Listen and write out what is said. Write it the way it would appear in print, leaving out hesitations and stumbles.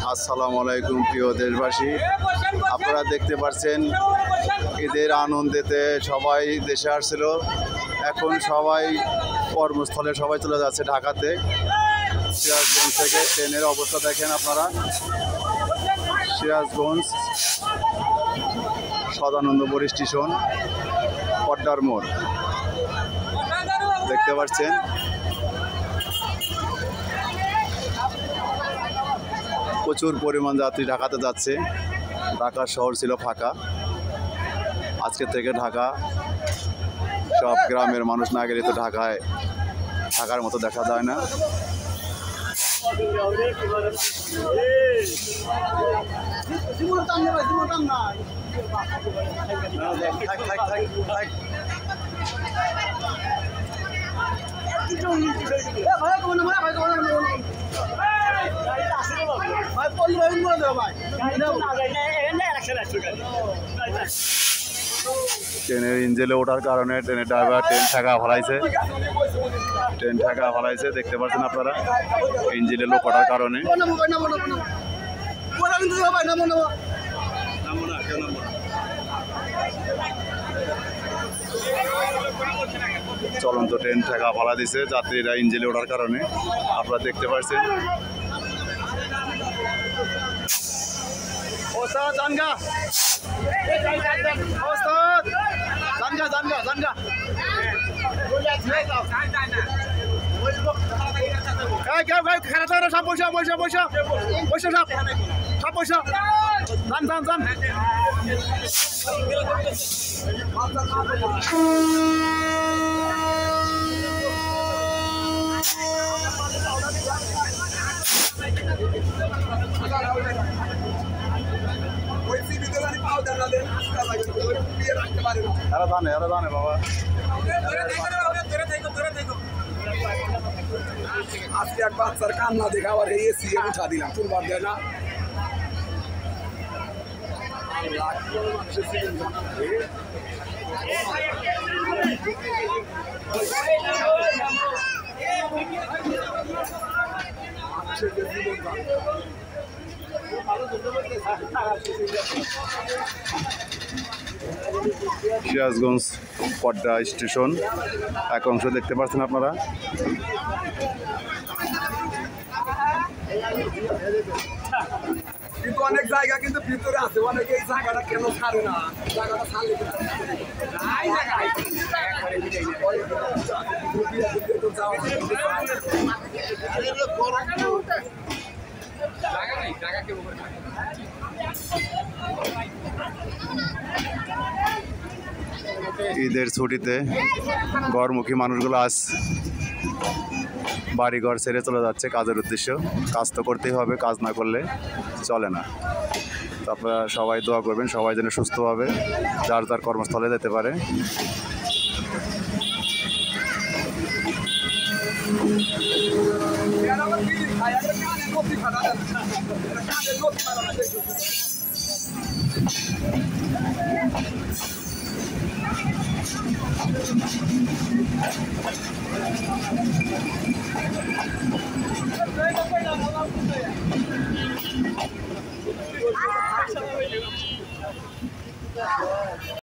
আসসালামু আলাইকুম প্রিয় দেশবাসী, আপনারা দেখতে পাচ্ছেন ঈদের আনন্দেতে সবাই দেশে আসছিল। এখন সবাই কর্মস্থলে সবাই চলে যাচ্ছে ঢাকাতে। সিরাজগঞ্জ থেকে ট্রেনের অবস্থা দেখেন আপনারা। সিরাজগঞ্জ সদানন্দপুর স্টেশন, পদ্মার মোড় দেখতে পাচ্ছেন। প্রচুর পরিমাণ যাত্রী ঢাকাতে যাচ্ছে। ঢাকা শহর ছিল ফাঁকা, আজকে থেকে ঢাকা সব গ্রামের মানুষ না গেলে তো ঢাকায় থাকার মতো দেখা যায় না। ট্রেনের ইঞ্জিনে ওঠার কারণে ট্রেনের ড্রাইভার ট্রেন ঠেকা ফেলাইছে, দেখতে পাচ্ছেন আপনারা। ইঞ্জিনে লোক ওঠার কারণে চলন্ত ট্রেন ঠেকা ফেলা দিছে যাত্রীরা ইঞ্জিনে ওঠার কারণে, আপনারা দেখতে পাচ্ছেন। বাবা আজকে এক বাচ্চার কান্না দেখে আবার এসি উঠা দিলাম, তুলবার দেয় না। সিরাজগঞ্জ পদ্মা স্টেশন এক অংশ দেখতে পাচ্ছেন আপনারা। কিন্তু অনেক জায়গা কিন্তু ভিতরে আছে, অনেকে এই জায়গাটা কেন ছাড়ে না, জায়গাটা ছাড়লে ঈদের ছুটিতে ঘরমুখী মানুষগুলো আজ বাড়িঘর ছেড়ে চলে যাচ্ছে কাজের উদ্দেশ্য। কাজ তো করতেই হবে, কাজ না করলে চলে না। তো আপনারা সবাই দোয়া করবেন, সবাই যেন সুস্থভাবে যার যার কর্মস্থলে যেতে পারে।